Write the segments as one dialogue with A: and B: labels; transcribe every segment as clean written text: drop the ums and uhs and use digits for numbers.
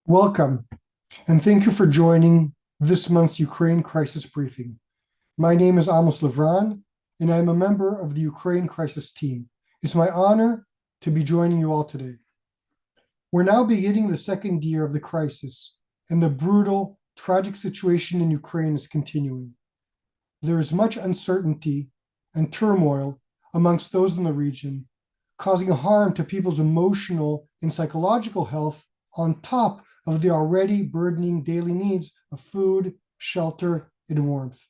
A: Welcome, and thank you for joining this month's Ukraine Crisis Briefing. My name is Amos Levran, and I am a member of the Ukraine Crisis Team. It's my honor to be joining you all today. We're now beginning the second year of the crisis, and the brutal, tragic situation in Ukraine is continuing. There is much uncertainty and turmoil amongst those in the region, causing harm to people's emotional and psychological health on top of the already burdening daily needs of food, shelter, and warmth.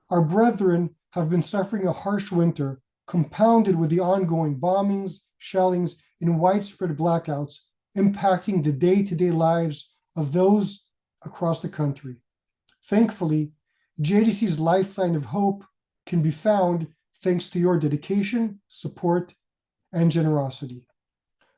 A: Our brethren have been suffering a harsh winter, compounded with the ongoing bombings, shellings, and widespread blackouts, impacting the day-to-day lives of those across the country. Thankfully, JDC's lifeline of hope can be found thanks to your dedication, support, and generosity.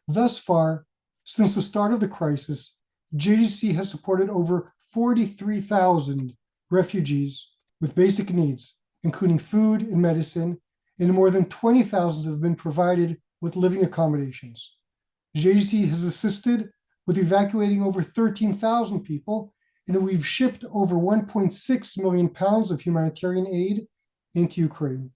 A: Thus far, since the start of the crisis, JDC has supported over 43,000 refugees with basic needs, including food and medicine, and more than 20,000 have been provided with living accommodations. JDC has assisted with evacuating over 13,000 people, and we've shipped over 1.6 million pounds of humanitarian aid into Ukraine.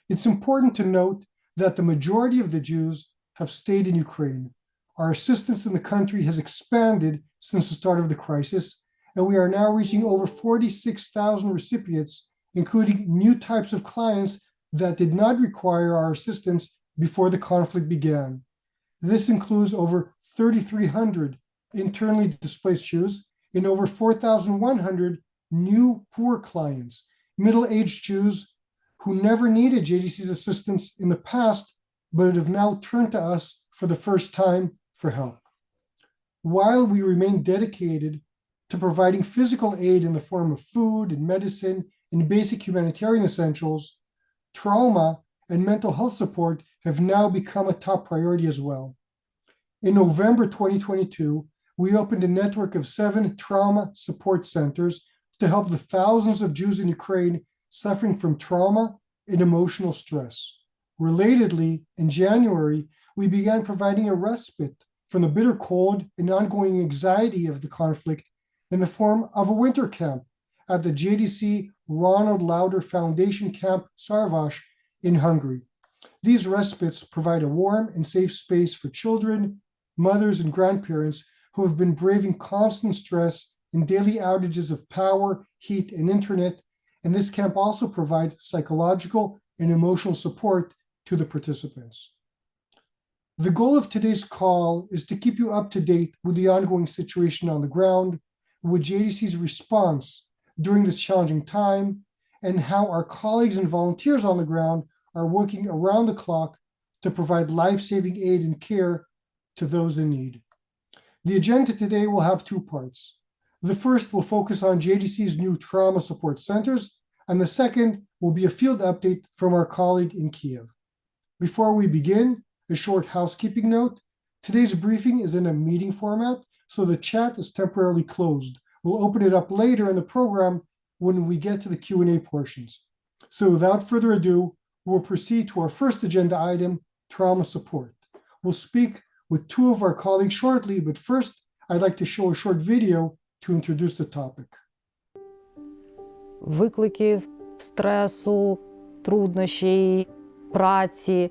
A: It's important to note that the majority of the Jews have stayed in Ukraine. Our assistance in the country has expanded since the start of the crisis, and we are now reaching over 46,000 recipients, including new types of clients that did not require our assistance before the conflict began. This includes over 3,300 internally displaced Jews and over 4,100 new poor clients, middle-aged Jews who never needed JDC's assistance in the past, but have now turned to us for the first time for help. While we remain dedicated to providing physical aid in the form of food and medicine and basic humanitarian essentials, trauma and mental health support have now become a top priority as well. In November 2022, we opened a network of 7 trauma support centers to help the thousands of Jews in Ukraine suffering from trauma and emotional stress. Relatedly, in January, we began providing a respite from the bitter cold and ongoing anxiety of the conflict in the form of a winter camp at the JDC Ronald Lauder Foundation Camp Sarvas in Hungary. These respites provide a warm and safe space for children, mothers, and grandparents who have been braving constant stress and daily outages of power, heat, and internet, and this camp also provides psychological and emotional support to the participants. The goal of today's call is to keep you up to date with the ongoing situation on the ground, with JDC's response during this challenging time, and how our colleagues and volunteers on the ground are working around the clock to provide life-saving aid and care to those in need. The agenda today will have two parts. The first will focus on JDC's new trauma support centers, and the second will be a field update from our colleague in Kiev. Before we begin, a short housekeeping note. Today's briefing is in a meeting format, so the chat is temporarily closed. We'll open it up later in the program when we get to the Q&A portions. So without further ado, we'll proceed to our first agenda item, trauma support. We'll speak with two of our colleagues shortly, but first, I'd like to show a short video to introduce the topic.
B: Викликів, стресу, труднощів, праці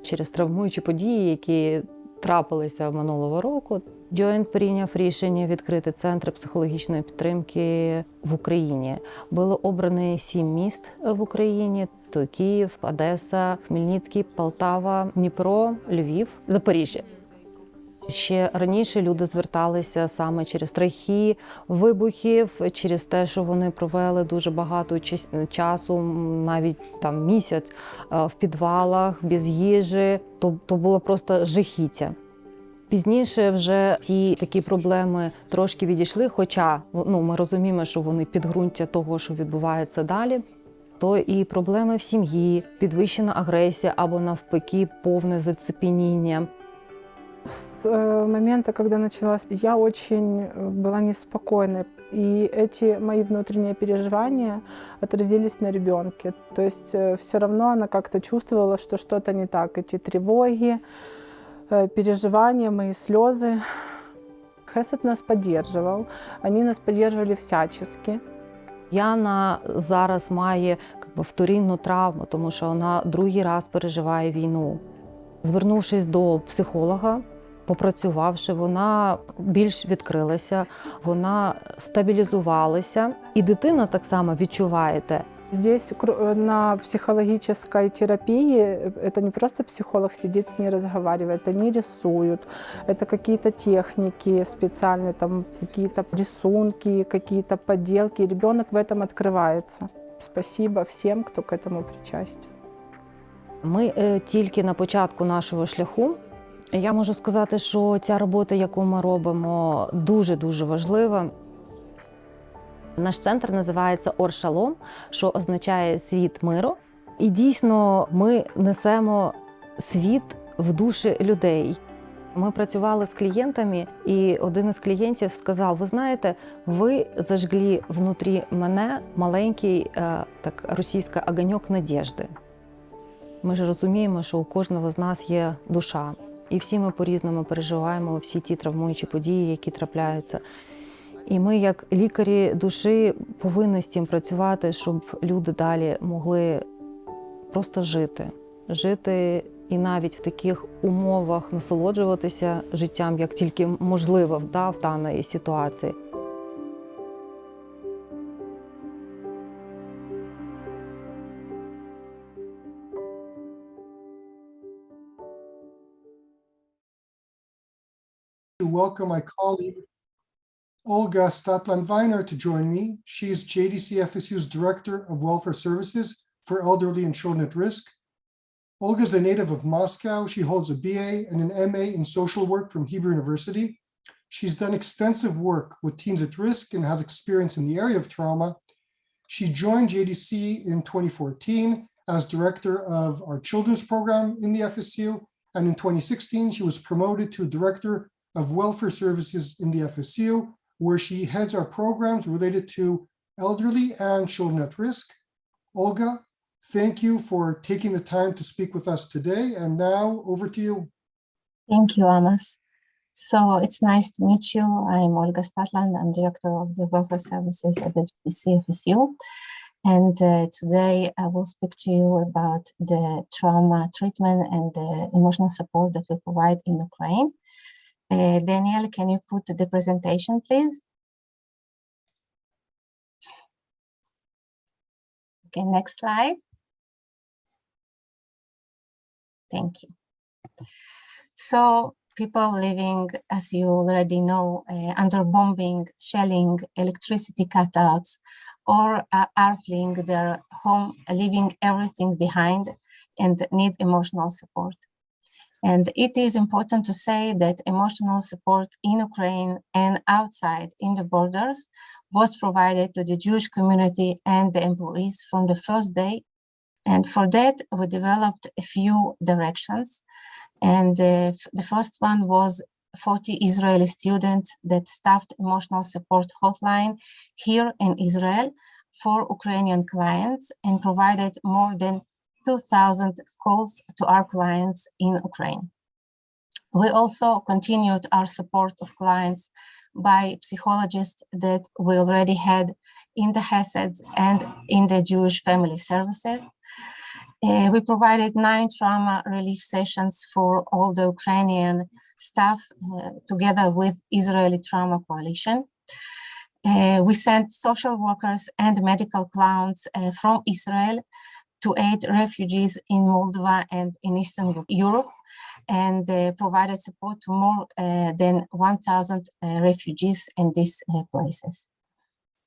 B: через травмуючі події, які трапилися минулого року. Joint прийняв рішення відкрити центри психологічної підтримки в Україні. Було обрано 7 міст в Україні: то Київ, Одеса, Хмельницький, Полтава, Дніпро, Львів, Запоріжжя. Ще раніше люди зверталися саме через страхи вибухів, через те, що вони провели дуже багато часу, навіть там місяць, в підвалах, без їжі. То було просто жахіття. Пізніше вже ті такі проблеми трошки відійшли, хоча ми розуміємо, що вони підґрунтя того, що відбувається далі. То і проблеми в сім'ї, підвищена агресія або навпаки повне зацепеніння.
C: С момента, когда началась, я очень была неспокойной, и эти мои внутренние переживания отразились на ребенке. То есть все равно она как-то чувствовала, что что-то не так. Эти тревоги, переживания, мои слезы. Хесед нас поддерживал, они нас поддерживали всячески.
B: Яна зараз має вторинну травму, тому що вона другий раз переживає війну. Звернувшись до психолога, попрацювавши, вона більш відкрилася, вона стабілізувалася. І дитина так само відчуває те.
C: Здесь на психологической терапии это не просто психолог сидит с ней разговаривает, они рисуют, это какие-то техники специальные, там какие-то рисунки, какие-то поделки, и ребенок в этом открывается. Спасибо всем, кто к этому причастен.
B: Ми тільки на початку нашого шляху. Я можу сказати, що ця робота, яку ми робимо, дуже-дуже важлива. Наш центр називається Ор-Шалом, що означає «світ миру». І дійсно ми несемо світ в душі людей. Ми працювали з клієнтами, і один із клієнтів сказав: ви знаєте, ви зажгли внутрі мене маленький російський огоньок надіжди. Ми ж розуміємо, що у кожного з нас є душа. І всі ми по-різному переживаємо всі ті травмуючі події, які трапляються. І ми, як лікарі душі, повинні з цим працювати, щоб люди далі могли просто жити. Жити і навіть в таких умовах насолоджуватися життям, як тільки можливо в даній ситуації.
A: Welcome my colleague, Olga Statland-Weiner, to join me. She's JDC FSU's Director of Welfare Services for Elderly and Children at Risk. Olga is a native of Moscow. She holds a BA and an MA in social work from Hebrew University. She's done extensive work with teens at risk and has experience in the area of trauma. She joined JDC in 2014 as Director of our Children's Program in the FSU, and in 2016 she was promoted to Director of Welfare Services in the FSU, where she heads our programs related to elderly and children at risk. Olga, thank you for taking the time to speak with us today. And now over to you.
D: Thank you, Amos. So it's nice to meet you. I'm Olga Statland. I'm Director of the Welfare Services at the JDC FSU. And today I will speak to you about the trauma treatment and the emotional support that we provide in Ukraine. Daniel, can you put the presentation, please? Okay, next slide. Thank you. So people living, as you already know, under bombing, shelling, electricity cutouts, or are fleeing their home, leaving everything behind and need emotional support. And it is important to say that emotional support in Ukraine and outside in the borders was provided to the Jewish community and the employees from the first day. And for that, we developed a few directions. And the first one was 40 Israeli students that staffed emotional support hotline here in Israel for Ukrainian clients and provided more than 2,000 calls to our clients in Ukraine. We also continued our support of clients by psychologists that we already had in the Hesed and in the Jewish Family Services. We provided 9 trauma relief sessions for all the Ukrainian staff together with Israeli Trauma Coalition. We sent social workers and medical clowns from Israel to aid refugees in Moldova and in Eastern Europe, and provided support to more than 1,000 refugees in these places.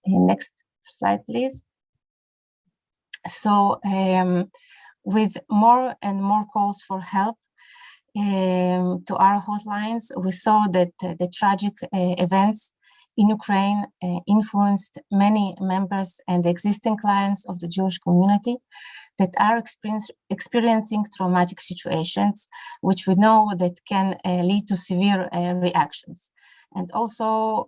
D: Next slide, please. So with more and more calls for help to our hotlines, we saw that the tragic events in Ukraine influenced many members and existing clients of the Jewish community that are experiencing traumatic situations, which we know that can lead to severe reactions. And also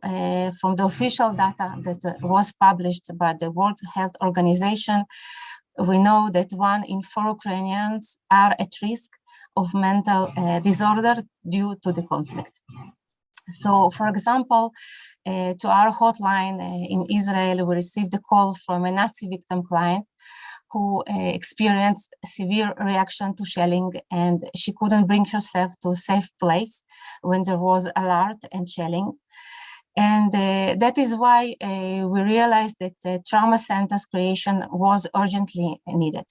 D: from the official data that was published by the World Health Organization, we know that 1 in 4 Ukrainians are at risk of mental disorder due to the conflict. So, for example, to our hotline in Israel, we received a call from a Nazi victim client who experienced severe reaction to shelling, and she couldn't bring herself to a safe place when there was alert and shelling. And that is why we realized that trauma centers creation was urgently needed.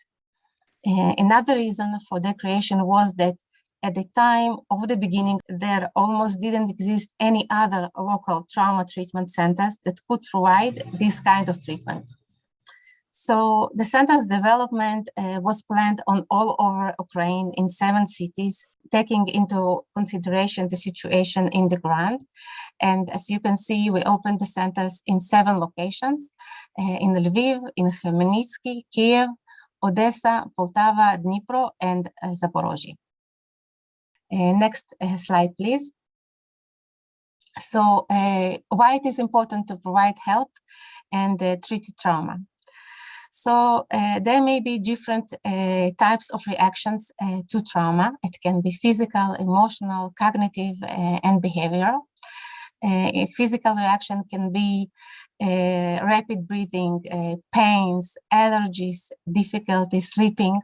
D: Another reason for the creation was that at the time of the beginning, there almost didn't exist any other local trauma treatment centers that could provide this kind of treatment. So the center's development was planned on all over Ukraine in 7 cities, taking into consideration the situation in the ground. And as you can see, we opened the centers in 7 locations, in Lviv, in Khmelnytsky, Kiev, Odessa, Poltava, Dnipro, and Zaporozhye. Next slide, please. So why it is important to provide help and treat trauma. So there may be different types of reactions to trauma. It can be physical, emotional, cognitive, and behavioral. A physical reaction can be rapid breathing, pains, allergies, difficulty sleeping.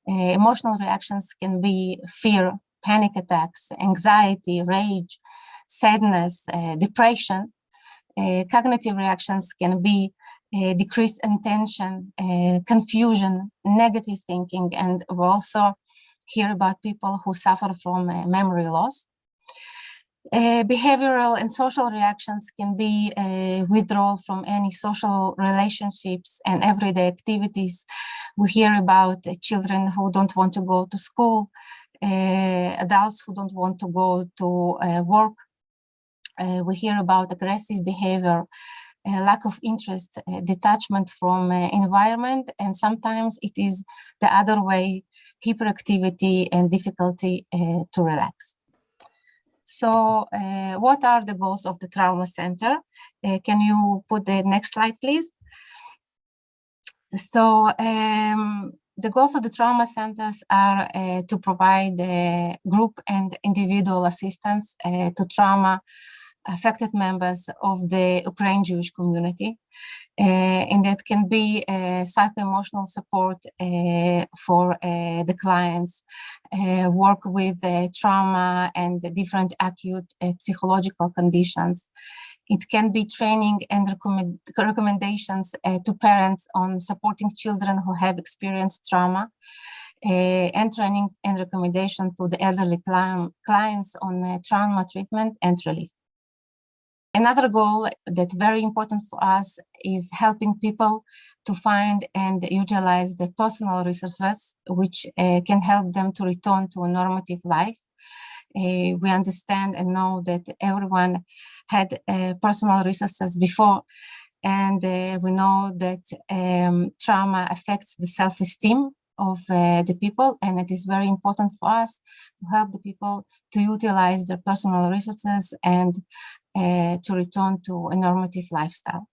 D: Emotional reactions can be fear, panic attacks, anxiety, rage, sadness, depression. Cognitive reactions can be decreased attention, confusion, negative thinking, and we also hear about people who suffer from memory loss. Behavioral and social reactions can be withdrawal from any social relationships and everyday activities. We hear about children who don't want to go to school, adults who don't want to go to work. We hear about aggressive behavior, lack of interest, detachment from environment, and sometimes it is the other way, hyperactivity and difficulty to relax. So what are the goals of the trauma center? Can you put the next slide, please? So The goals of the trauma centers are to provide group and individual assistance to trauma affected members of the Ukrainian Jewish community. And that can be psycho-emotional support for the clients, work with trauma and different acute psychological conditions. It can be training and recommendations to parents on supporting children who have experienced trauma, and training and recommendation to the elderly clients on trauma treatment and relief. Another goal that's very important for us is helping people to find and utilize the personal resources which can help them to return to a normative life. We understand and know that everyone had personal resources before, and we know that trauma affects the self-esteem of the people, and it is very important for us to help the people to utilize their personal resources and to return to a normative lifestyle.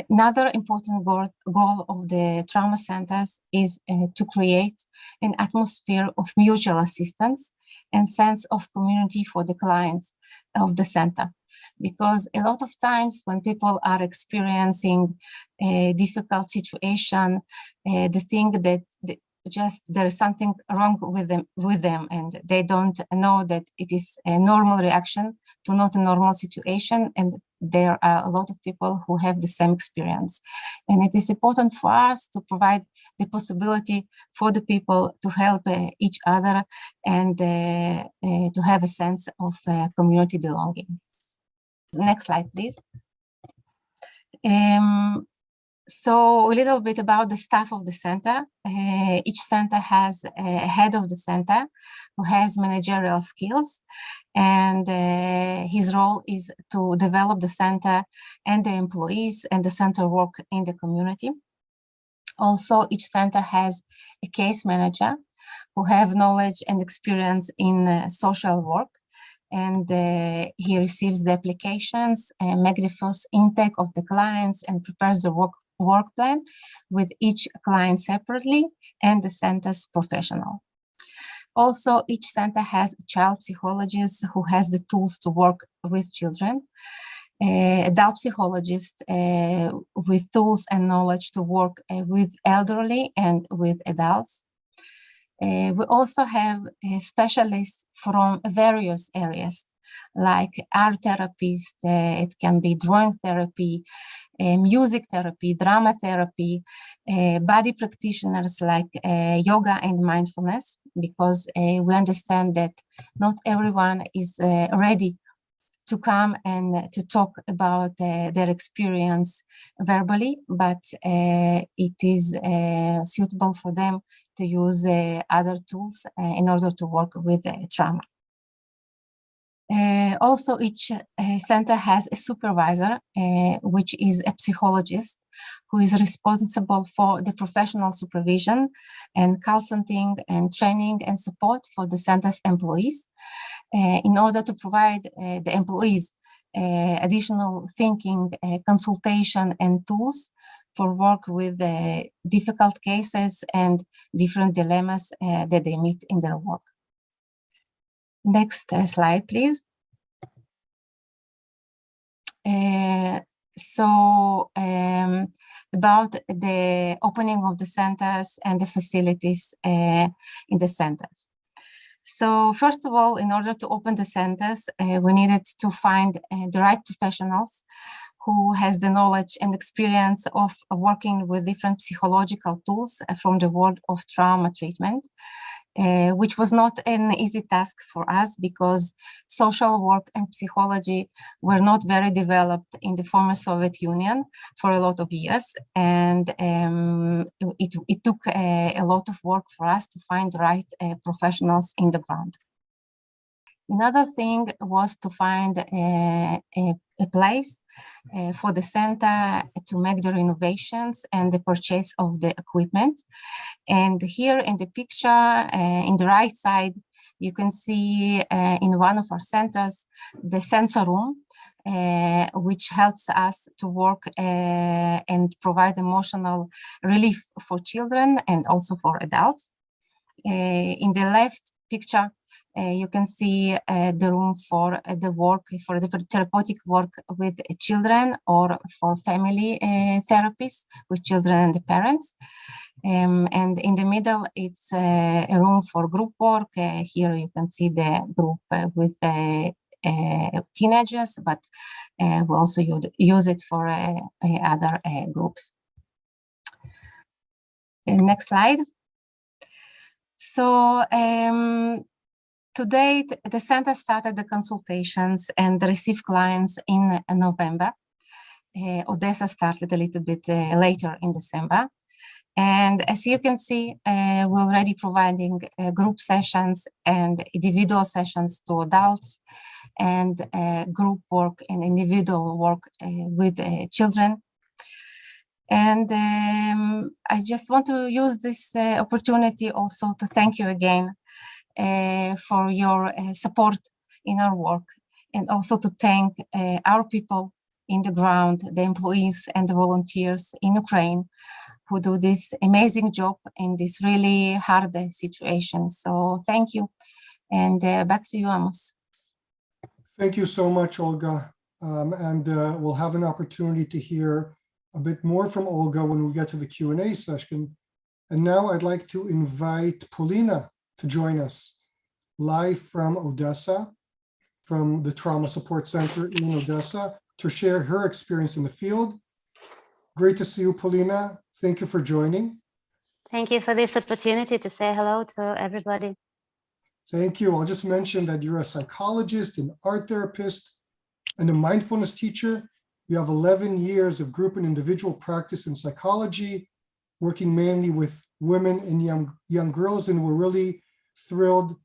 D: Another important goal of the trauma centers is to create an atmosphere of mutual assistance and sense of community for the clients of the center. Because a lot of times when people are experiencing a difficult situation, they think that just there is something wrong with them, and they don't know that it is a normal reaction to not a normal situation, and there are a lot of people who have the same experience. And it is important for us to provide the possibility for the people to help each other and to have a sense of community belonging. Next slide, please. So a little bit about the staff of the center. Each center has a head of the center who has managerial skills, and his role is to develop the center and the employees and the center work in the community. Also, each center has a case manager who have knowledge and experience in social work, and he receives the applications and makes the first intake of the clients and prepares the work plan with each client separately and the center's professional. Also, each center has a child psychologist who has the tools to work with children, adult psychologist with tools and knowledge to work with elderly and with adults. We also have specialists from various areas, like art therapist, it can be drawing therapy, music therapy, drama therapy, body practitioners like yoga and mindfulness, because we understand that not everyone is ready to come and to talk about their experience verbally, but it is suitable for them to use other tools in order to work with trauma. Also, each center has a supervisor, which is a psychologist, who is responsible for the professional supervision and consulting and training and support for the center's employees, in order to provide the employees additional thinking, consultation, and tools for work with difficult cases and different dilemmas that they meet in their work. Next slide, please. About the opening of the centers and the facilities in the centers. So first of all, in order to open the centers, we needed to find the right professionals who has the knowledge and experience of working with different psychological tools from the world of trauma treatment, which was not an easy task for us because social work and psychology were not very developed in the former Soviet Union for a lot of years. And it took a lot of work for us to find the right professionals in the ground. Another thing was to find a place for the center to make the renovations and the purchase of the equipment. And here in the picture, in the right side, you can see in one of our centers, the sensor room, which helps us to work and provide emotional relief for children and also for adults. In the left picture, you can see the room for the work, for the therapeutic work with children or for family therapies with children and the parents. And in the middle, it's a room for group work. Here you can see the group with teenagers, but we also use it for other groups. Next slide. So to date, the center started the consultations and received clients in November. Odessa started a little bit later in December. And as you can see, we're already providing group sessions and individual sessions to adults and group work and individual work with children. And I just want to use this opportunity also to thank you again for your support in our work, and also to thank our people in the ground, the employees and the volunteers in Ukraine who do this amazing job in this really hard situation. So thank you. And back to you, Amos.
A: Thank you so much, Olga. And we'll have an opportunity to hear a bit more from Olga when we get to the Q&A session. And now I'd like to invite Polina to join us live from Odessa, from the Trauma Support Center in Odessa, to share her experience in the field. Great to see you, Polina. Thank you for joining.
E: Thank you for this opportunity to say hello to everybody.
A: Thank you. I'll just mention that you're a psychologist, an art therapist, and a mindfulness teacher. You have 11 years of group and individual practice in psychology, working mainly with women and young girls, and we're really thrilled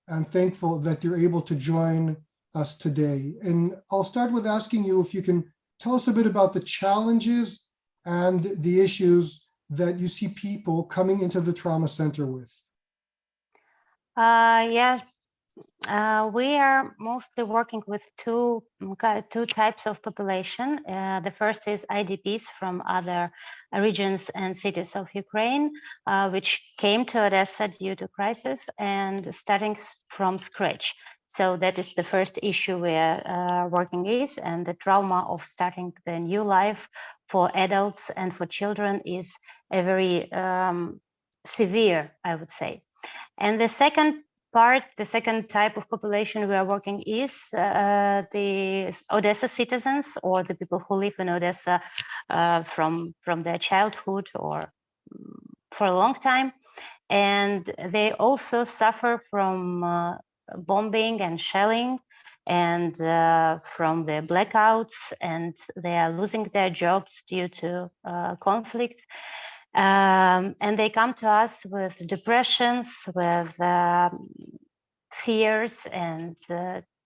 A: and thankful that you're able to join us today. And I'll start with asking you if you can tell us a bit about the challenges and the issues that you see people coming into the trauma center with.
E: Yeah, we are mostly working with two types of population. The first is IDPs from other regions and cities of Ukraine, which came to Odessa due to crisis and starting from scratch. So that is the first issue we are working is, and the trauma of starting the new life for adults and for children is a very severe, I would say. And the second part, the second type of population we are working is the Odessa citizens, or the people who live in Odessa from their childhood or for a long time. And they also suffer from bombing and shelling and from the blackouts, and they are losing their jobs due to conflict. And they come to us with depressions, with fears, and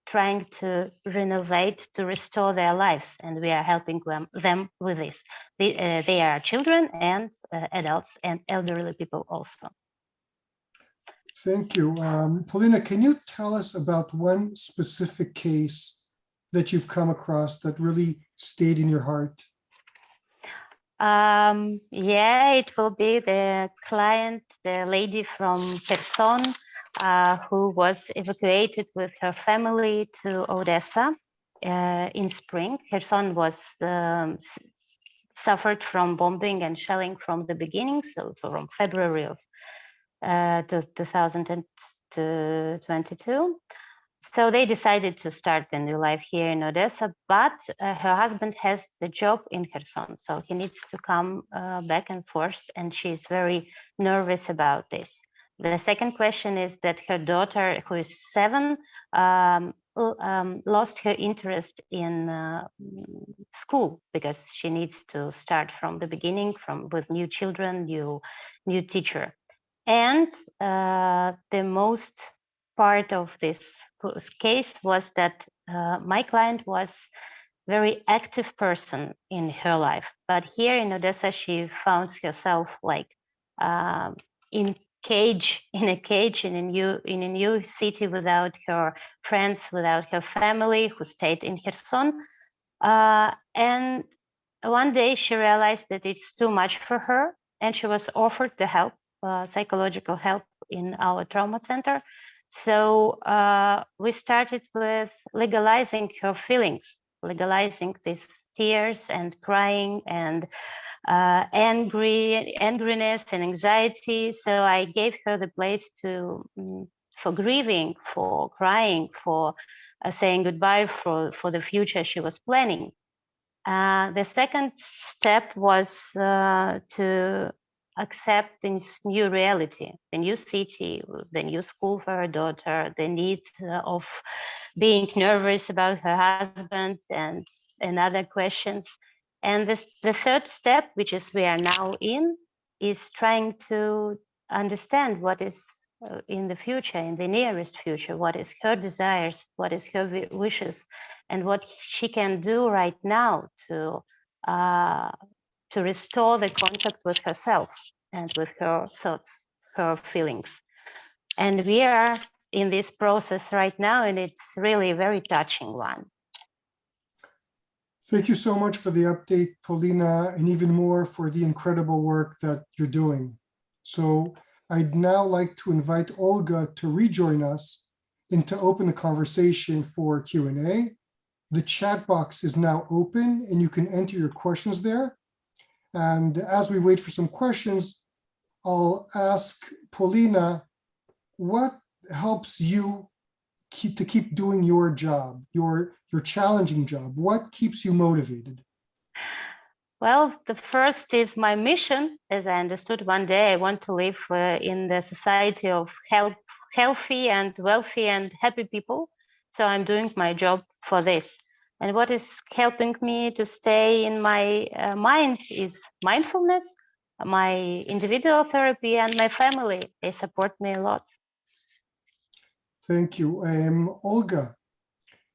E: trying to renovate, to restore their lives. And we are helping them with this. They are children and adults and elderly people also.
A: Thank you. Polina, can you tell us about one specific case that you've come across that really stayed in your heart?
E: Yeah, it will be the client, the lady from Kherson, who was evacuated with her family to Odessa in spring. Kherson was suffered from bombing and shelling from the beginning, so from February of 2022. So they decided to start the new life here in Odessa, but her husband has the job in Kherson, so he needs to come back and forth, and she's very nervous about this. The second question is that her daughter, who is 7, lost her interest in school because she needs to start from the beginning, with new children, new teacher. And the most part of this case was that my client was very active person in her life, but here in Odessa she found herself like in a cage in a new city, without her friends, without her family, who stayed in Kherson. And one day she realized that it's too much for her, and she was offered the help, psychological help in our trauma center. So we started with legalizing her feelings, legalizing these tears and crying and angriness and anxiety. So I gave her the place to for grieving, for crying, for saying goodbye, for the future she was planning. The second step was to accept this new reality, the new city, the new school for her daughter, the need of being nervous about her husband and other questions. And the third step, which is we are now in, is trying to understand what is in the future, in the nearest future, what is her desires, what is her wishes, and what she can do right now to restore the contact with herself and with her thoughts, her feelings. And we are in this process right now, and it's really a very touching one.
A: Thank you so much for the update, Paulina, and even more for the incredible work that you're doing. So I'd now like to invite Olga to rejoin us and to open the conversation for Q&A. The chat box is now open and you can enter your questions there. And as we wait for some questions, I'll ask Paulina, what helps you to keep doing your job, your challenging job? What keeps you motivated?
E: Well, the first is my mission. As I understood, one day I want to live in the society of healthy and wealthy and happy people. So I'm doing my job for this. And what is helping me to stay in my mind is mindfulness, my individual therapy, and my family. They support me a lot.
A: Thank you. Olga,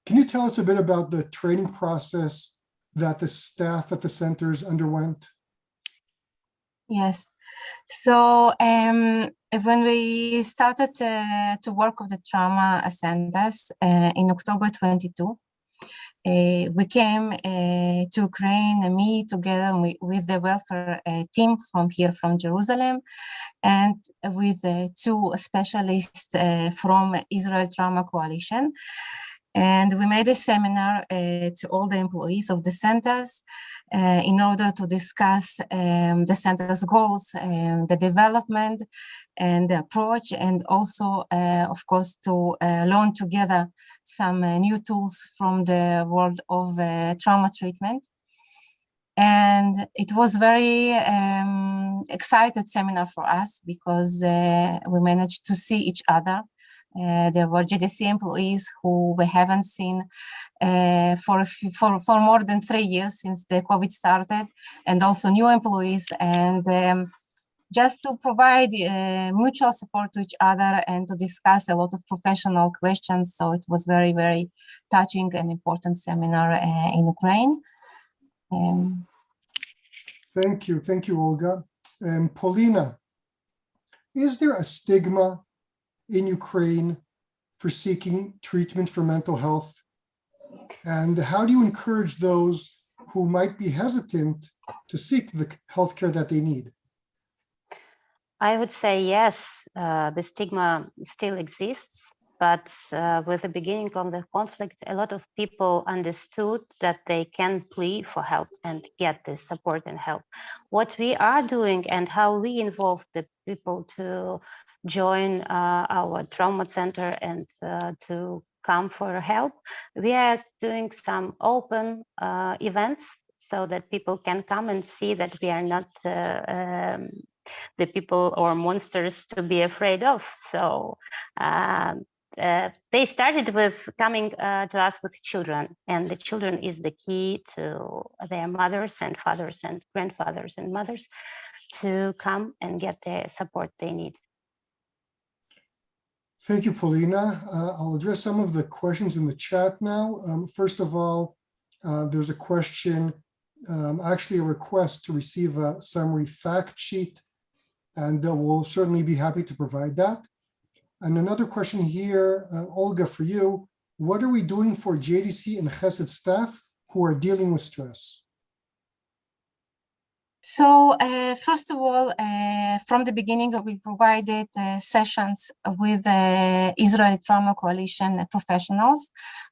A: can you tell us a bit about the training process that the staff at the centers underwent?
D: Yes. So when we started to work with the trauma centers in October 22, we came to Ukraine, me together with the welfare team from here, from Jerusalem, and with two specialists from Israel Trauma Coalition. And we made a seminar to all the employees of the centers in order to discuss the center's goals, the development and the approach, and also, of course, to learn together some new tools from the world of trauma treatment. And it was very excited seminar for us because we managed to see each other. There were JDC employees who we haven't seen for more than 3 years since the COVID started, and also new employees, and just to provide mutual support to each other and to discuss a lot of professional questions. So it was very, very touching and important seminar in Ukraine.
A: Thank you, Olga. Paulina, is there a stigma in Ukraine for seeking treatment for mental health? And how do you encourage those who might be hesitant to seek the healthcare that they need?
E: I would say yes, the stigma still exists, but with the beginning of the conflict, a lot of people understood that they can plead for help and get this support and help. What we are doing and how we involve the people to join our trauma center and to come for help, we are doing some open events so that people can come and see that we are not the people or monsters to be afraid of. So they started with coming to us with children, and the children is the key to their mothers and fathers and grandfathers and mothers to come and get the support they need.
A: Thank you, Paulina. I'll address some of the questions in the chat now. First of all, there's a question, actually a request to receive a summary fact sheet, and we'll certainly be happy to provide that. And another question here, Olga, for you. What are we doing for JDC and Chesed staff who are dealing with stress?
D: So first of all, from the beginning, we provided sessions with Israeli Trauma Coalition professionals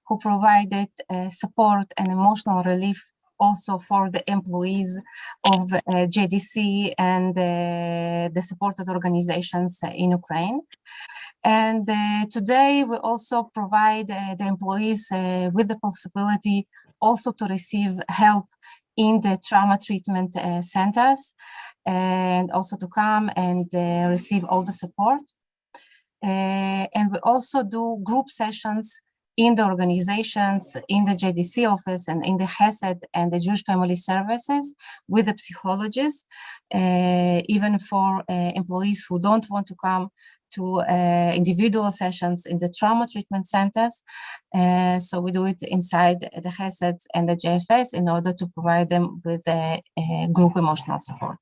D: who provided support and emotional relief also for the employees of JDC and the supported organizations in Ukraine. And today we also provide the employees with the possibility also to receive help in the trauma treatment centers, and also to come and receive all the support. And we also do group sessions in the organizations, in the JDC office and in the Hesed and the Jewish Family Services with the psychologists, even for employees who don't want to come to individual sessions in the trauma treatment centers. So we do it inside the Hesed and the JFS in order to provide them with group emotional support.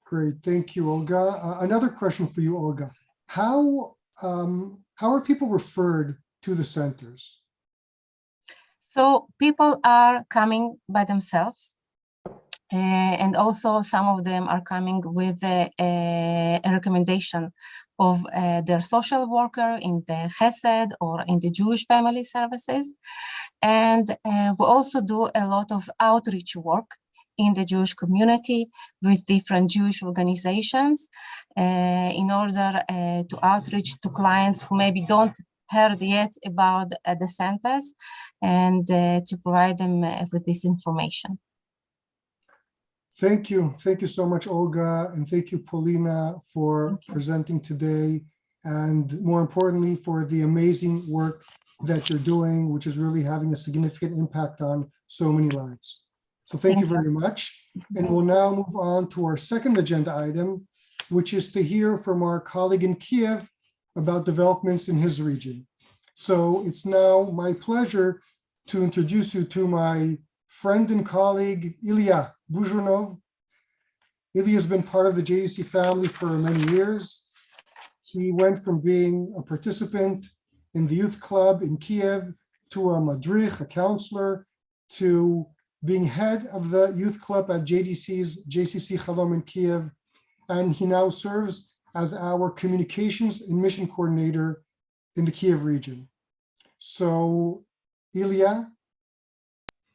A: Great, thank you, Olga. Another question for you, Olga. How are people referred to the centers?
D: So people are coming by themselves. And also some of them are coming with a recommendation of their social worker in the Hesed or in the Jewish Family Services. And we also do a lot of outreach work in the Jewish community with different Jewish organizations in order to outreach to clients who maybe don't heard yet about the centers and to provide them with this information.
A: Thank you. Thank you so much, Olga. And thank you, Paulina, for presenting today. And more importantly, for the amazing work that you're doing, which is really having a significant impact on so many lives. So thank you very much. And we'll now move on to our second agenda item, which is to hear from our colleague in Kiev about developments in his region. So it's now my pleasure to introduce you to my friend and colleague, Ilya Buzhunov. Ilya has been part of the JDC family for many years. He went from being a participant in the youth club in Kiev to a madrich, a counselor, to being head of the youth club at JDC's JCC Chalom in Kiev. And he now serves as our communications and mission coordinator in the Kiev region. So, Ilya,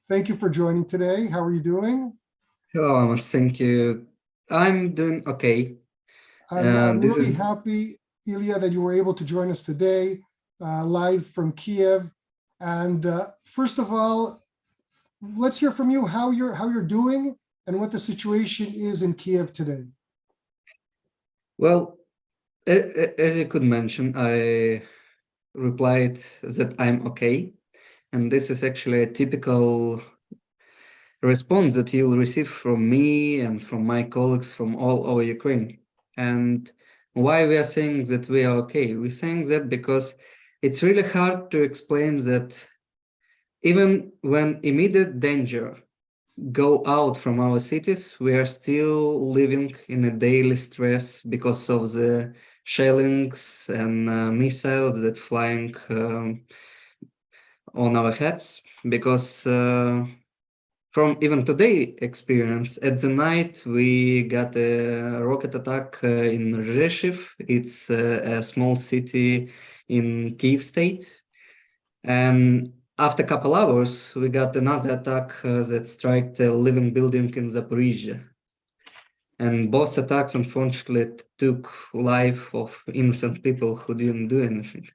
A: thank you for joining today. How are you doing?
F: Hello, Amos. Thank you. I'm doing okay.
A: I'm really happy, Ilya, that you were able to join us today, live from Kiev. And first of all, let's hear from you how you're doing and what the situation is in Kiev today.
F: Well, as you could mention, I replied that I'm okay. And this is actually a typical response that you'll receive from me and from my colleagues from all over Ukraine. And why we are saying that we are okay? We're saying that because it's really hard to explain that even when immediate danger go out from our cities, we are still living in a daily stress because of the shellings and missiles that flying on our heads. Because from even today experience, at the night we got a rocket attack in Rzeszyw. It's a small city in Kyiv state. And after a couple hours, we got another attack that struck a living building in Zaporizhia. And both attacks, unfortunately, took life of innocent people who didn't do anything.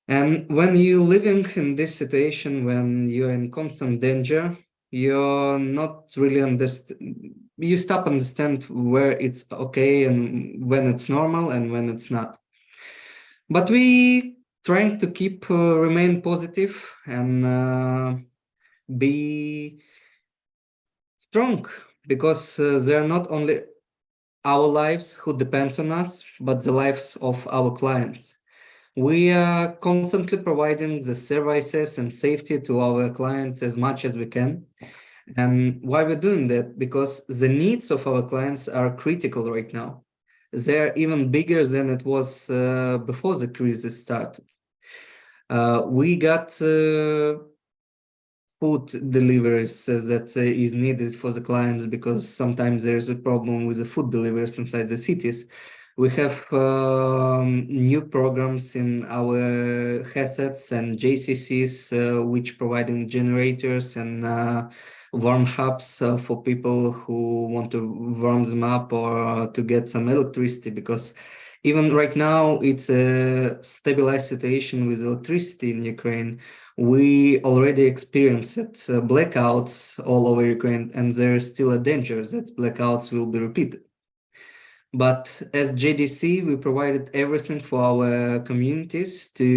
F: And when you're living in this situation, when you're in constant danger, you're not really you stop understand where it's okay and when it's normal and when it's not. But we trying to keep remain positive and be strong, because they're not only our lives who depends on us, but the lives of our clients. We are constantly providing the services and safety to our clients as much as we can. And why we're doing that? Because the needs of our clients are critical right now. They're even bigger than it was before the crisis started. We got food deliveries that is needed for the clients, because sometimes there's a problem with the food deliveries inside the cities. We have new programs in our assets and JCCs, which providing generators and warm hubs for people who want to warm them up or to get some electricity, because even right now it's a stabilized situation with electricity in Ukraine. We already experienced blackouts all over Ukraine, and there is still a danger that blackouts will be repeated. But as JDC, we provided everything for our communities to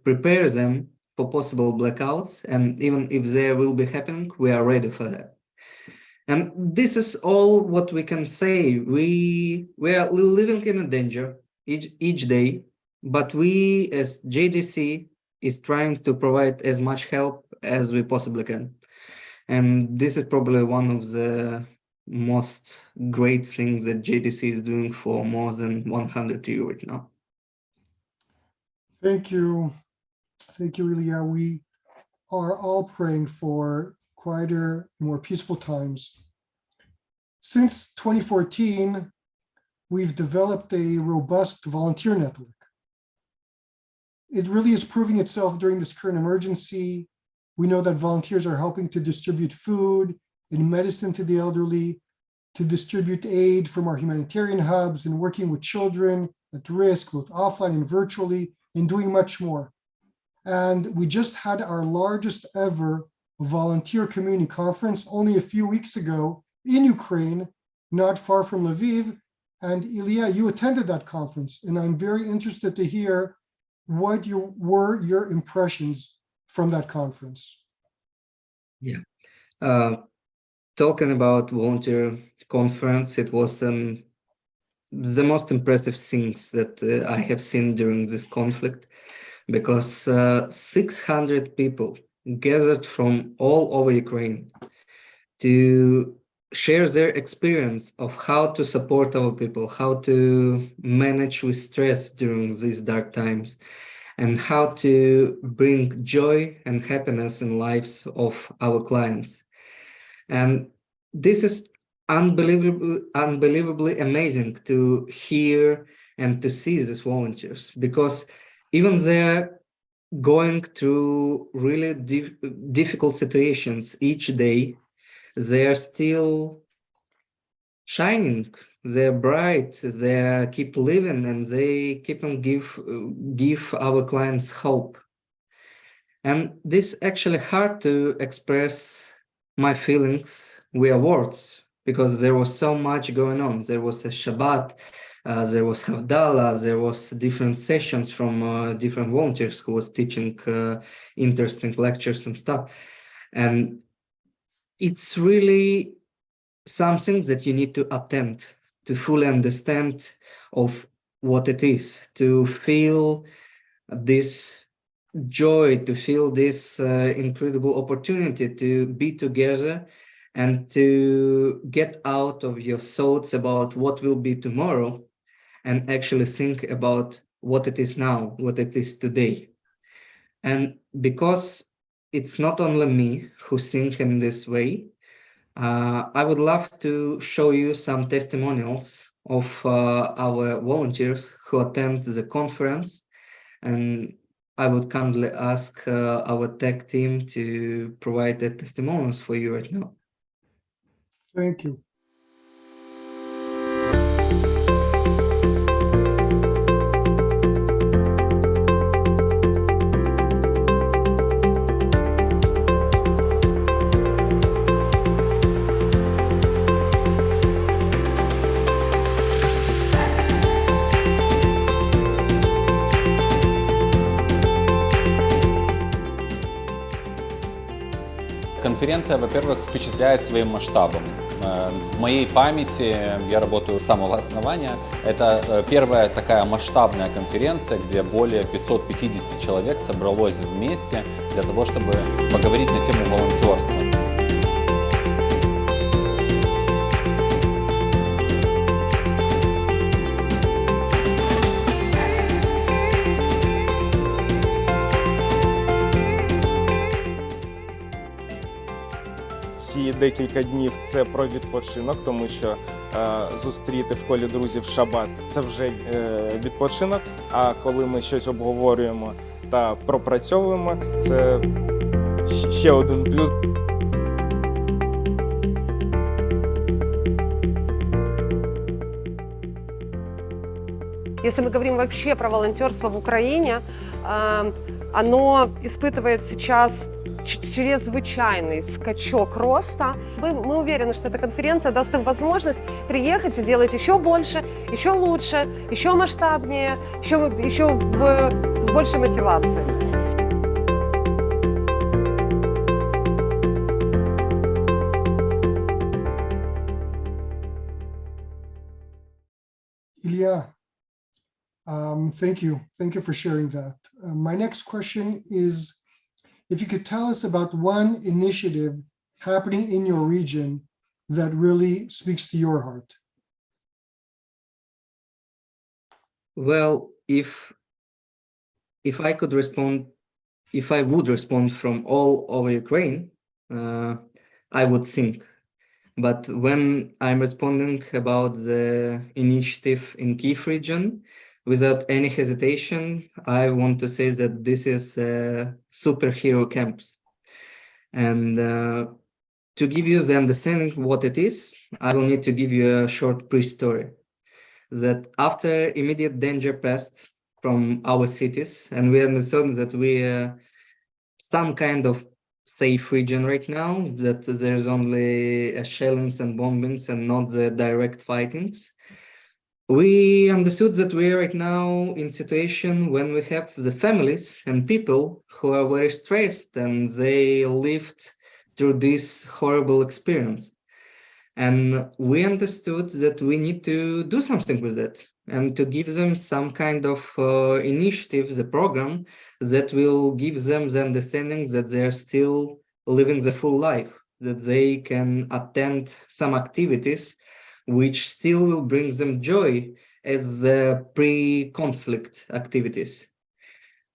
F: prepare them for possible blackouts. And even if there will be happening, we are ready for that. And this is all what we can say. We are living in a danger each day, but we as JDC is trying to provide as much help as we possibly can. And this is probably one of the most great things that JDC is doing for more than 100 years right now.
A: Thank you. Thank you, Ilya. We are all praying for quieter, more peaceful times. Since 2014, we've developed a robust volunteer network. It really is proving itself during this current emergency. We know that volunteers are helping to distribute food and medicine to the elderly, to distribute aid from our humanitarian hubs, and working with children at risk, both offline and virtually, and doing much more. And we just had our largest ever volunteer community conference only a few weeks ago in Ukraine, not far from Lviv. And Ilya, you attended that conference, and I'm very interested to hear what were your impressions from that conference.
F: Yeah. Talking about volunteer conference, it was the most impressive things that I have seen during this conflict, because 600 people gathered from all over Ukraine to share their experience of how to support our people, how to manage with stress during these dark times, and how to bring joy and happiness in lives of our clients. And this is unbelievably amazing to hear and to see these volunteers, because even they're going through really difficult situations each day, they are still shining, they're bright, they keep living, and they keep on give our clients hope. And this actually hard to express my feelings via words, because there was so much going on. There was a Shabbat, there was Havdalah, there was different sessions from different volunteers who was teaching interesting lectures and stuff. And it's really something that you need to attend to fully understand of what it is, to feel this joy, to feel this incredible opportunity to be together and to get out of your thoughts about what will be tomorrow and actually think about what it is now, what it is today. And because it's not only me who think in this way, I would love to show you some testimonials of our volunteers who attend the conference, and I would kindly ask our tech team to provide the testimonials for you right now.
A: Thank you.
G: Конференция, во-первых, впечатляет своим масштабом. В моей памяти, я работаю с самого основания, это первая такая масштабная конференция, где более 550 человек собралось вместе для того, чтобы поговорить на тему волонтерства.
H: ці декілька днів це про відпочинок, тому що зустріти в колі друзів шабат – це вже відпочинок, а коли ми щось обговорюємо та пропрацьовуємо, це ще один плюс.
I: Если мы говорим вообще про волонтерство в Украине, оно испытывает сейчас чрезвычайный скачок роста. Мы уверены, что эта конференция даст им возможность приехать и делать еще больше, еще лучше, еще масштабнее, еще с большей мотивацией.
A: Ilya, thank you. Thank you for sharing that. My next question is, if you could tell us about one initiative happening in your region that really speaks to your heart.
F: Well, if I could respond, if I would respond from all over Ukraine, I would think. But when I'm responding about the initiative in Kyiv region, without any hesitation, I want to say that this is superhero camps. And to give you the understanding what it is, I will need to give you a short pre-story. That after immediate danger passed from our cities, and we understood that we are some kind of safe region right now, that there's only shellings and bombings and not the direct fightings. We understood that we are right now in situation when we have the families and people who are very stressed and they lived through this horrible experience. And we understood that we need to do something with it and to give them some kind of initiative, the program that will give them the understanding that they are still living the full life, that they can attend some activities which still will bring them joy as pre-conflict activities.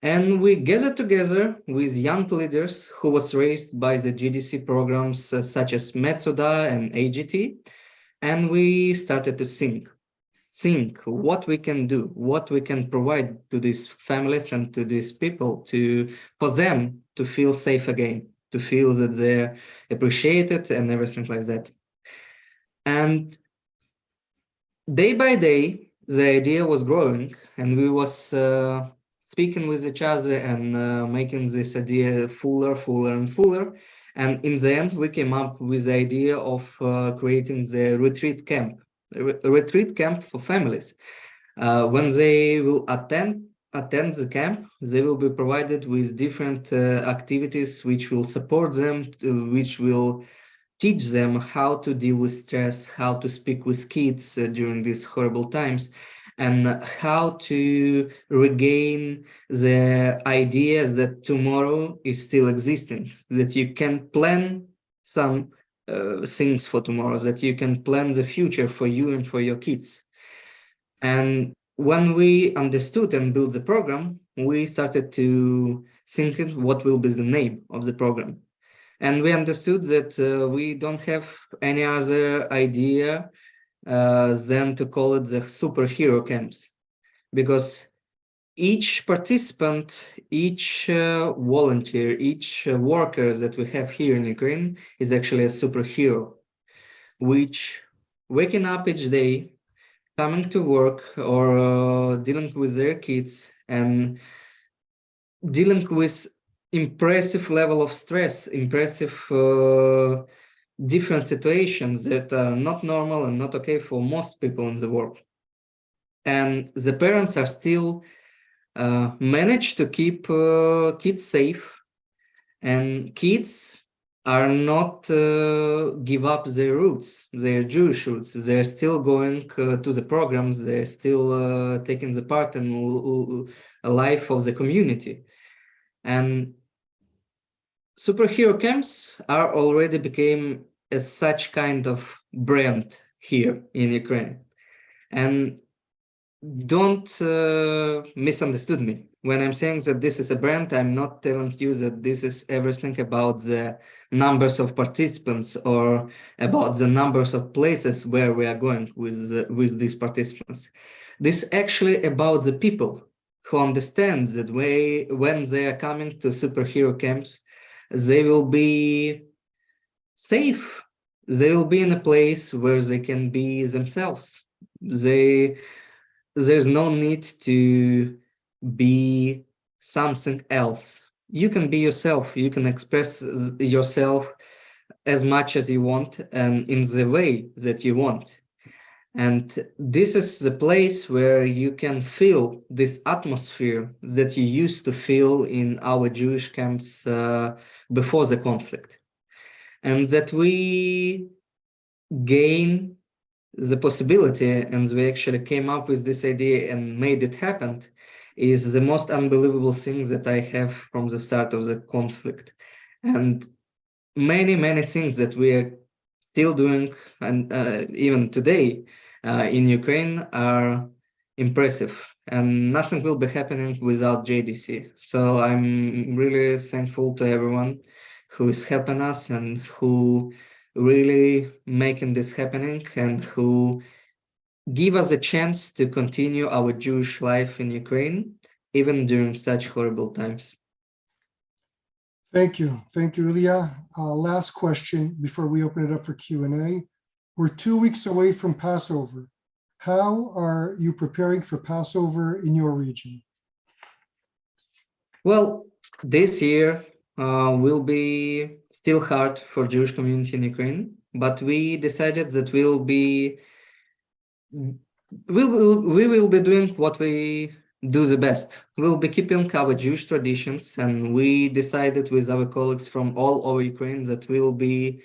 F: And we gathered together with young leaders who was raised by the JDC programs such as Metsoda and AGT, and we started to think what we can do, what we can provide to these families and to these people for them to feel safe again, to feel that they're appreciated and everything like that. And day by day, the idea was growing, and we was speaking with each other and making this idea fuller and fuller. And in the end, we came up with the idea of creating the retreat camp, a retreat camp for families. When they will attend the camp, they will be provided with different activities which will support them, which will teach them how to deal with stress, how to speak with kids during these horrible times, and how to regain the idea that tomorrow is still existing, that you can plan some things for tomorrow, that you can plan the future for you and for your kids. And when we understood and built the program, we started to think what will be the name of the program. And we understood that we don't have any other idea than to call it the superhero camps, because each participant, each volunteer, each worker that we have here in Ukraine is actually a superhero, which waking up each day, coming to work or dealing with their kids and dealing with impressive level of stress, impressive different situations that are not normal and not okay for most people in the world. And the parents are still manage to keep kids safe, and kids are not give up their roots, their Jewish roots. They're still going to the programs. They're still taking the part in a life of the community. And superhero camps are already became such kind of brand here in Ukraine. And don't misunderstood me. When I'm saying that this is a brand, I'm not telling you that this is everything about the numbers of participants or about the numbers of places where we are going with these participants. This is actually about the people who understand that when they are coming to superhero camps, they will be safe. They will be in a place where they can be themselves. There's no need to be something else. You can be yourself. You can express yourself as much as you want and in the way that you want. And this is the place where you can feel this atmosphere that you used to feel in our Jewish camps before the conflict. And that we gain the possibility, and we actually came up with this idea and made it happen, is the most unbelievable thing that I have from the start of the conflict. And many things that we are still doing, and even today in Ukraine, are impressive. And nothing will be happening without JDC. So I'm really thankful to everyone who is helping us and who really making this happening and who give us a chance to continue our Jewish life in Ukraine, even during such horrible times.
A: Thank you. Thank you, Ilya. Last question before we open it up for Q&A. We're 2 weeks away from Passover. How are you preparing for Passover in your region?
F: Well, this year will be still hard for Jewish community in Ukraine, but we decided that we will be doing what we do the best. We'll be keeping our Jewish traditions, and we decided with our colleagues from all over Ukraine that we'll be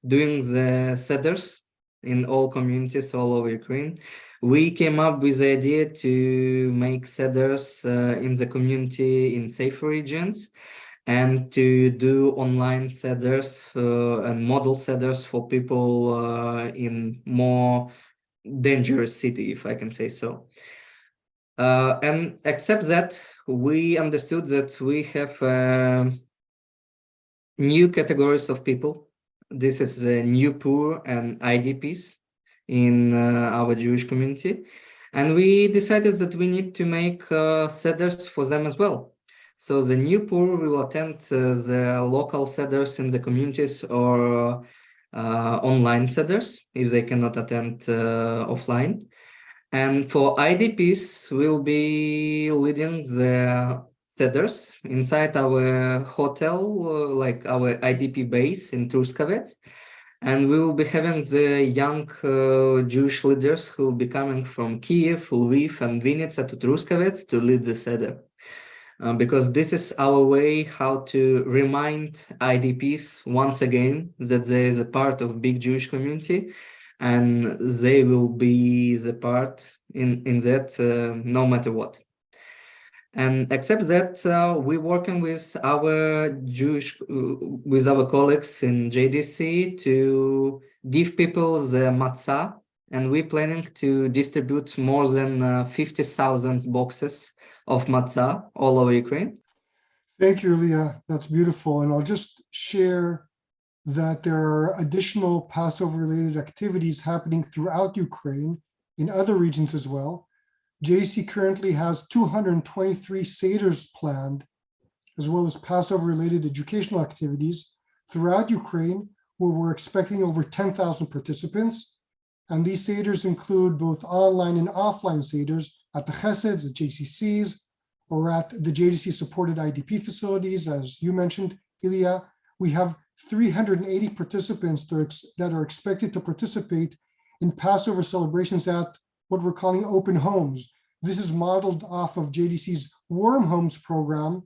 F: doing the seders in all communities all over Ukraine. We came up with the idea to make seders in the community in safer regions, and to do online seders and model seders for people in more dangerous city, if I can say so. And except that, we understood that we have new categories of people. This is the new poor and IDPs in our Jewish community. And we decided that we need to make seders for them as well. So the new poor will attend the local seders in the communities or online seders if they cannot attend offline. And for IDPs, we'll be leading the seders inside our hotel, like our IDP base in Truskavets. And we will be having the young Jewish leaders who will be coming from Kiev, Lviv, and Vinnytsia to Truskavets to lead the seder. Because this is our way how to remind IDPs once again that there is a part of big Jewish community, and they will be the part in that no matter what. And except that, we're working with our with our colleagues in JDC to give people the matzah, and we're planning to distribute more than 50,000 boxes of matzah all over Ukraine.
A: Thank you, Ilya. That's beautiful. And I'll just share that there are additional Passover-related activities happening throughout Ukraine in other regions as well. JDC currently has 223 seders planned, as well as Passover-related educational activities throughout Ukraine, where we're expecting over 10,000 participants. And these seders include both online and offline seders at the Cheseds, the JCCs, or at the JDC-supported IDP facilities, as you mentioned, Ilya. We have 380 participants that are expected to participate in Passover celebrations at what we're calling open homes. This is modeled off of JDC's Warm Homes program,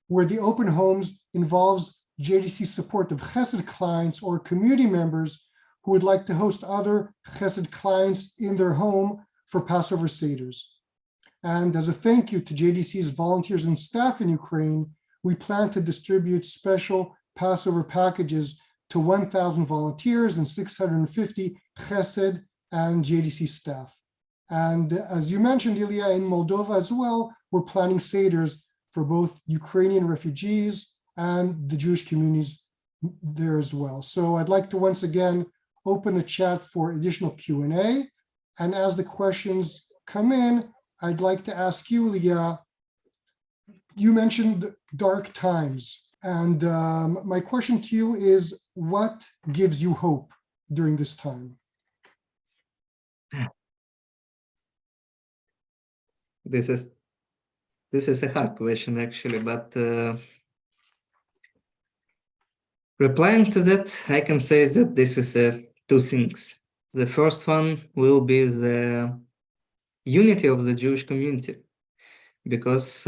A: where the open homes involves JDC support of Chesed clients or community members who would like to host other Chesed clients in their home for Passover seders. And as a thank you to JDC's volunteers and staff in Ukraine, we plan to distribute special Passover packages to 1,000 volunteers and 650 Chesed and JDC staff. And as you mentioned, Ilya, in Moldova as well, we're planning seders for both Ukrainian refugees and the Jewish communities there as well. So I'd like to once again open the chat for additional Q&A. And as the questions come in, I'd like to ask you, Ilya, you mentioned dark times. And my question to you is, what gives you hope during this time?
F: This is a hard question, actually, but replying to that, I can say that this is two things. The first one will be the unity of the Jewish community, because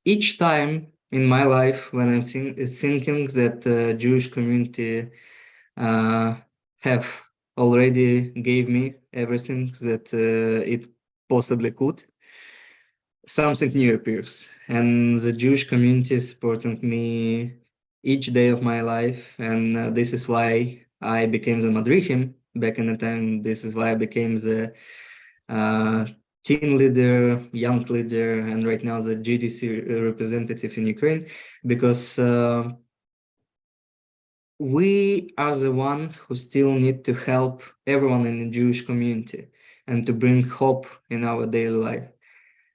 F: each time in my life when I'm thinking that Jewish community have already gave me everything that it possibly could, something new appears, and the Jewish community is supporting me each day of my life, and this is why I became the Madrichim back in the time. This is why I became the teen leader, young leader, and right now the JDC representative in Ukraine, because we are the one who still need to help everyone in the Jewish community and to bring hope in our daily life.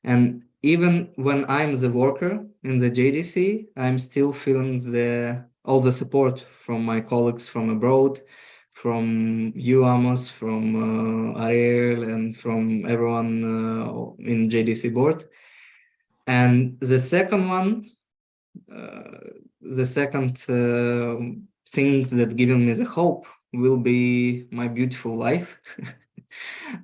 F: And even when I'm the worker in the JDC, I'm still feeling all the support from my colleagues from abroad, from you, Amos, from Ariel, and from everyone in JDC board. And the second one, the second thing that giving me the hope will be my beautiful wife,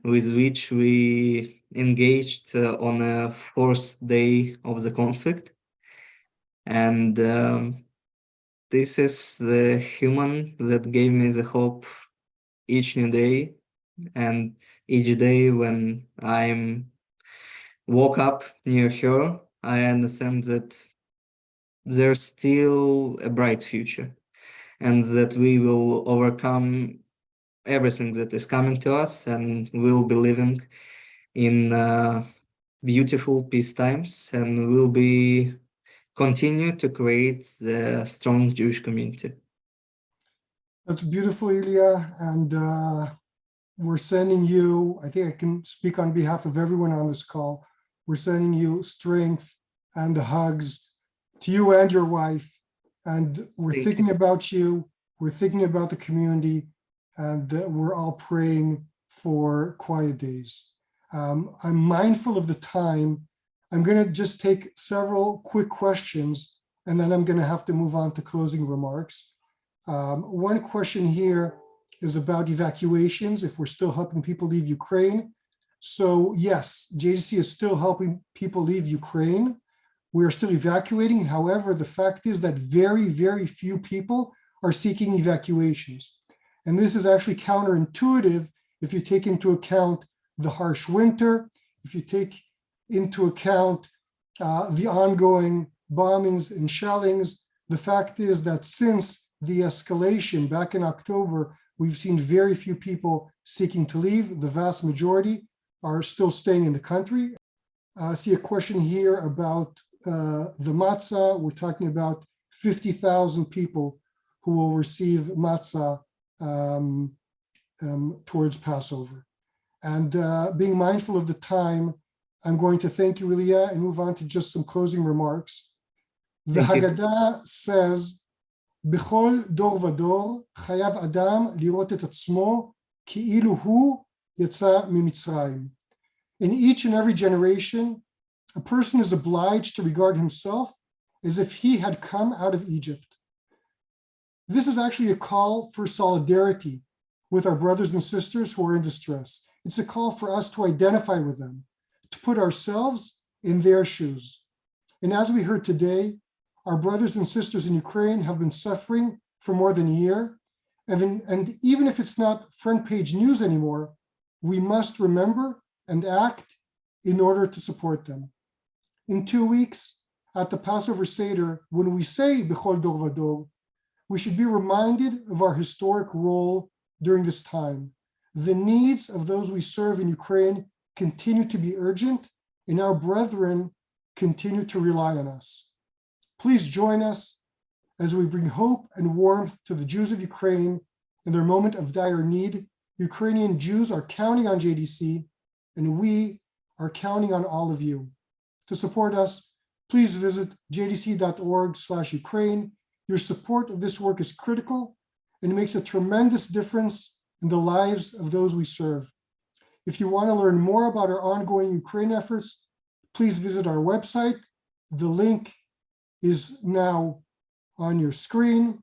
F: with which we engaged on a fourth day of the conflict. And this is the human that gave me the hope each new day. And each day when I'm woke up near her, I understand that there's still a bright future, and that we will overcome everything that is coming to us, and we'll be living in beautiful peace times, and we'll be continue to create the strong Jewish community.
A: That's beautiful, Ilya. And we're sending you, I think I can speak on behalf of everyone on this call, we're sending you strength and hugs to you and your wife. And we're
F: Thank
A: thinking
F: you.
A: about you, we're thinking about the community, and we're all praying for quiet days. I'm mindful of the time. I'm going to just take several quick questions, and then I'm going to have to move on to closing remarks. One question here is about evacuations, if we're still helping people leave Ukraine. So yes, JDC is still helping people leave Ukraine. We are still evacuating. However, the fact is that very, very few people are seeking evacuations. And this is actually counterintuitive if you take into account the harsh winter, if you take into account the ongoing bombings and shellings. The fact is that since the escalation back in October, we've seen very few people seeking to leave. The vast majority are still staying in the country. I see a question here about the matzah. We're talking about 50,000 people who will receive matzah towards Passover. And being mindful of the time, I'm going to thank you, Ilya, and move on to just some closing remarks. The Haggadah says, "B'chol dor v'dor chayav adam lirot et atzmo ki'ilu hu yatsa mimitzrayim." In each and every generation, a person is obliged to regard himself as if he had come out of Egypt. This is actually a call for solidarity with our brothers and sisters who are in distress. It's a call for us to identify with them, to put ourselves in their shoes. And as we heard today, our brothers and sisters in Ukraine have been suffering for more than a year. And even if it's not front page news anymore, we must remember and act in order to support them. In 2 weeks, at the Passover Seder, when we say B'chol dor v'dor, we should be reminded of our historic role during this time, The needs of those we serve in Ukraine continue to be urgent, and our brethren continue to rely on us. Please join us as we bring hope and warmth to the Jews of Ukraine in their moment of dire need. Ukrainian Jews are counting on JDC, and we are counting on all of you. To support us, please visit jdc.org/Ukraine. Your support of this work is critical and makes a tremendous difference in the lives of those we serve. If you want to learn more about our ongoing Ukraine efforts, please visit our website. The link is now on your screen.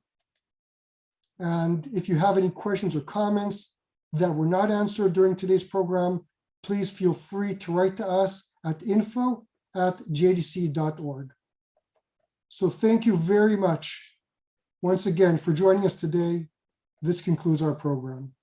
A: And if you have any questions or comments that were not answered during today's program, please feel free to write to us at info@jdc.org. So thank you very much once again for joining us today. This concludes our program.